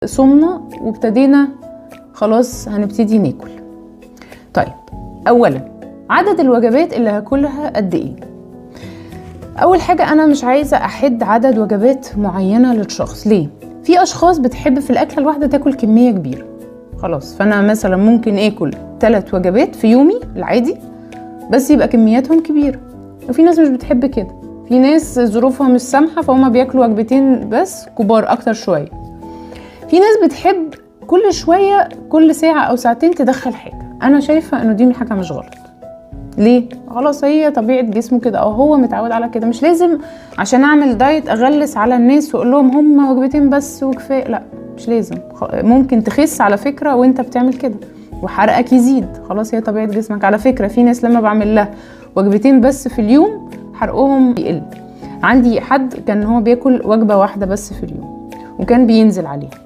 صمنا وابتدينا خلاص هنبتدي ناكل. طيب اولا عدد الوجبات اللي هاكلها قد ايه؟ اول حاجة انا مش عايزة احد عدد وجبات معينة للشخص. ليه؟ في اشخاص بتحب في الاكلة الواحدة تاكل كمية كبيرة خلاص، فانا مثلا ممكن اكل 3 وجبات في يومي العادي بس يبقى كمياتهم كبيرة. وفي ناس مش بتحب كده، في ناس ظروفها مش سامحة فهم بياكلوا وجبتين بس كبار اكتر شوية. في ناس بتحب كل شوية كل ساعة او ساعتين تدخل حاجة. انا شايفة انه دي حاجة مش غلط. ليه؟ خلاص هي طبيعة جسمه كده او هو متعود على كده. مش لازم عشان اعمل دايت اغلس على الناس واقول لهم هم وجبتين بس وكفاية، لا مش لازم. ممكن تخس على فكرة وانت بتعمل كده وحرقك يزيد، خلاص هي طبيعة جسمك. على فكرة في ناس لما بعمل لها وجبتين بس في اليوم حرقهم يقل. عندي حد كان هو بياكل وجبة واحدة بس في اليوم وكان بينزل عليها،